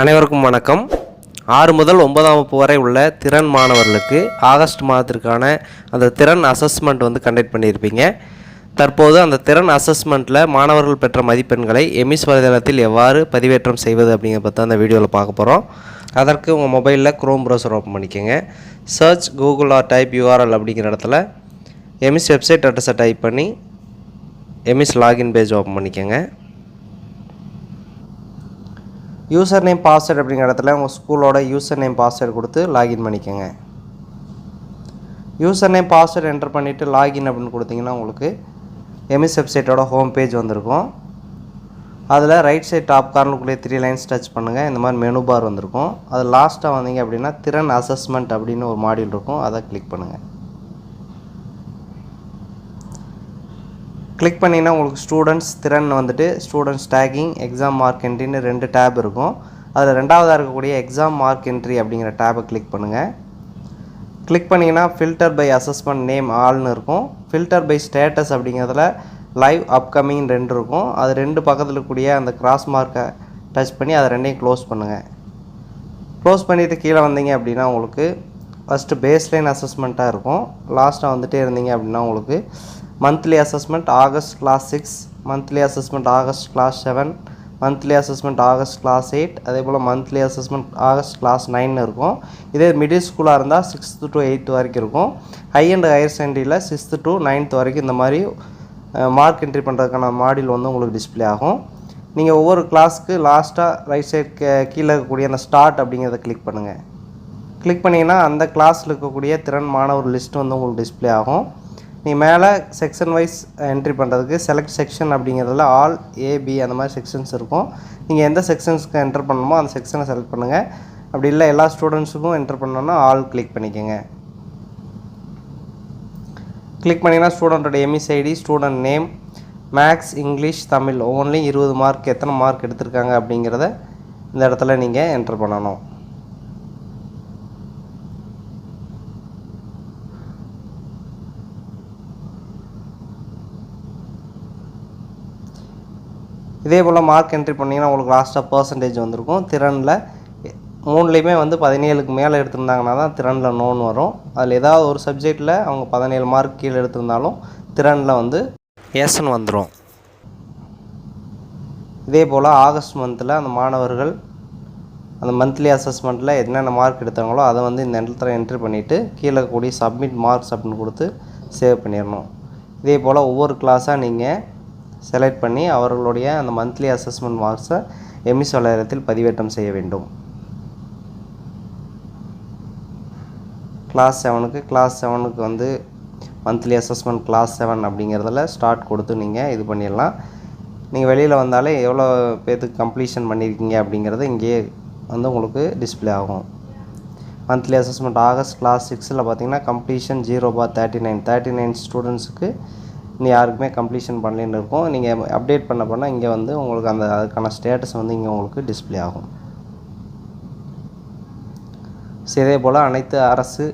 அனைவருக்கும் வணக்கம். 6 முதல் 9ஆம் வகுப்பு வரை உள்ள திறன் மாணவர்களுக்கு ஆகஸ்ட் மாதத்திற்கான அந்த திறன் அசஸ்மெண்ட் கண்டக்ட் பண்ணியிருப்பீங்க. தற்போது அந்த திறன் அசஸ்மெண்ட்டில் மாணவர்கள் பெற்ற மதிப்பெண்களை எமிஸ் வலைதளத்தில் எவ்வாறு பதிவேற்றம் செய்வது அப்படிங்கிற பற்றி அந்த வீடியோவில் பார்க்க போகிறோம். அதற்கு உங்கள் மொபைலில் க்ரோம் ப்ரௌசர் ஓப்பன் பண்ணிக்கோங்க. Search Google or type URL அப்படிங்கிற இடத்துல எமிஸ் வெப்சைட் அட்ரஸை டைப் பண்ணி எமிஸ் லாகின் பேஜ் ஓப்பன் பண்ணிக்கோங்க. யூசர் நேம் பாஸ்வேர்டு அப்படிங்கிற இடத்துல உங்கள் ஸ்கூலோட யூசர் நேம் பாஸ்வேர்டு கொடுத்து லாகின் பண்ணிக்கோங்க. யூசர் நேம் பாஸ்வேர்டு என்டர் பண்ணிவிட்டு லாகின் அப்படின்னு கொடுத்தீங்கன்னா உங்களுக்கு எமிஸ் வெப்சைட்டோட ஹோம் பேஜ் வந்திருக்கும். அதில் ரைட் சைட் டாப் கார்னருக்குள்ளே 3 லைன்ஸ் டச் பண்ணுங்கள். இந்த மாதிரி மெனு பார் வந்திருக்கும். அது லாஸ்ட்டாக வந்தீங்க அப்படின்னா திறன் அசஸ்மெண்ட் அப்படின்னு ஒரு மாடியூல் இருக்கும். அதை கிளிக் பண்ணுங்கள். கிளிக் பண்ணிங்கன்னா உங்களுக்கு ஸ்டூடெண்ட்ஸ் திறன் ஸ்டூடெண்ட்ஸ் டேக்கிங் எக்ஸாம் மார்க் என்ட்ரின்னு 2 டேப் இருக்கும். அதில் ரெண்டாவதாக இருக்கக்கூடிய எக்ஸாம் மார்க் என்ட்ரி அப்படிங்கிற டேப்பை கிளிக் பண்ணுங்கள். கிளிக் பண்ணிங்கன்னா ஃபில்டர் பை அசஸ்மெண்ட் நேம் ஆல்னு இருக்கும். ஃபில்டர் பை ஸ்டேட்டஸ் அப்படிங்கிறதுல லைவ் அப்கமிங் 2 இருக்கும். அது 2 பக்கத்தில் இருக்கக்கூடிய அந்த கிராஸ் மார்க்கை டச் பண்ணி அதை 2ஐயும் க்ளோஸ் பண்ணுங்கள். க்ளோஸ் பண்ணிவிட்டு கீழே வந்தீங்க அப்படின்னா உங்களுக்கு ஃபஸ்ட்டு பேஸ்லைன் அசஸ்மெண்ட்டாக இருக்கும். லாஸ்ட்டாக இருந்தீங்க அப்படின்னா உங்களுக்கு monthly assessment August class 6, monthly assessment August class 7, monthly assessment August class 8, அதே போல் மந்த்லி அசஸ்மெண்ட் ஆகஸ்ட் கிளாஸ் 9 இருக்கும். இதே மிடில் ஸ்கூலாக இருந்தால் 6th to 8th வரைக்கும் இருக்கும். ஹை அண்ட் ஹையர் செகண்டரியில் 6th to 9th வரைக்கும் இந்த மாதிரி மார்க் என்ட்ரி பண்ணுறதுக்கான மாடியூல் உங்களுக்கு டிஸ்பிளே ஆகும். நீங்கள் ஒவ்வொரு கிளாஸுக்கு லாஸ்ட்டாக ரைட் சைட் கீழே இருக்கக்கூடிய அந்த ஸ்டார்ட் அப்படிங்கிறத கிளிக் பண்ணுங்கள். கிளிக் பண்ணிங்கன்னா அந்த கிளாஸில் இருக்கக்கூடிய திறன் மாணவர் லிஸ்ட் உங்களுக்கு டிஸ்பிளே ஆகும். நீங்கள் மேலே செக்ஷன் வைஸ் என்ட்ரி பண்ணுறதுக்கு செலக்ட் செக்ஷன் அப்படிங்கிறதுல ஆல் ஏபி அந்த மாதிரி செக்ஷன்ஸ் இருக்கும். நீங்கள் எந்த செக்ஷன்ஸ்க்கு என்டர் பண்ணணுமோ அந்த செக்ஷனை செலக்ட் பண்ணுங்கள். அப்படி இல்லை எல்லா ஸ்டூடெண்ட்ஸுக்கும் என்டர் பண்ணணுன்னா ஆல் கிளிக் பண்ணிக்கோங்க. கிளிக் பண்ணிங்கன்னா ஸ்டூடெண்ட்டோட EMIS ID, student name, max, English, Tamil ஒவ்வொன்றிலையும் 20 மார்க் எத்தனை மார்க் எடுத்திருக்காங்க அப்படிங்கிறத இந்த இடத்துல நீங்கள் என்டர் பண்ணணும். இதே போல் மார்க் என்ட்ரி பண்ணிங்கன்னா உங்களுக்கு லாஸ்ட்டாக பர்சன்டேஜ் வந்திருக்கும். திறனில் 3லேயுமே 17க்கு மேலே எடுத்திருந்தாங்கன்னா தான் திறனில் நோன் வரும். அதில் ஏதாவது ஒரு சப்ஜெக்டில் அவங்க 17 மார்க் கீழே எடுத்திருந்தாலும் திறனில் எஸ்ன்னு வந்துடும். இதே போல் ஆகஸ்ட் மந்தில் அந்த மாணவர்கள் அந்த மந்த்லி அசஸ்மெண்ட்டில் என்னென்ன மார்க் எடுத்தாங்களோ அதை இந்த இடத்துல என்ட்ரி பண்ணிவிட்டு கீழே கூடிய சப்மிட் மார்க்ஸ் அப்படின்னு கொடுத்து சேவ் பண்ணிடணும். இதே போல் ஒவ்வொரு கிளாஸாக நீங்கள் செலக்ட் பண்ணி அவர்களுடைய அந்த மந்த்லி அசஸ்மெண்ட் மார்க்ஸை எமிஸ் வலைதளத்தில் பதிவேற்றம் செய்ய வேண்டும். கிளாஸ் 7க்கு மந்த்லி அசஸ்மெண்ட் கிளாஸ் 7 அப்படிங்கிறதுல ஸ்டார்ட் கொடுத்து நீங்கள் இது பண்ணிடலாம். நீங்கள் வெளியில் வந்தாலே எவ்வளோ பேர்த்துக்கு கம்ப்ளீஷன் பண்ணியிருக்கீங்க அப்படிங்கிறது இங்கேயே உங்களுக்கு டிஸ்பிளே ஆகும். மந்த்லி அசஸ்மெண்ட் ஆகஸ்ட் கிளாஸ் 6ல் பார்த்தீங்கன்னா கம்ப்ளீஷன் 0/39 ஸ்டூடெண்ட்ஸுக்கு இன்னும் யாருக்குமே கம்ப்ளீஷன் பண்ணலன்னு இருக்கும். நீங்கள் அப்டேட் பண்ண இங்கே உங்களுக்கு அதுக்கான ஸ்டேட்டஸ் இங்கே உங்களுக்கு டிஸ்பிளே ஆகும். இதே போல் அனைத்து அரசு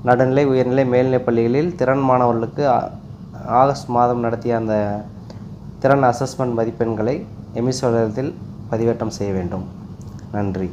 நடுநிலை, உயர்நிலை, மேல்நிலை பள்ளிகளில் திறன் மாணவர்களுக்கு ஆகஸ்ட் மாதம் நடத்திய அந்த திறன் அசஸ்மெண்ட் மதிப்பெண்களை எமிஸ் வலைதளத்தில் பதிவேற்றம் செய்ய வேண்டும். நன்றி.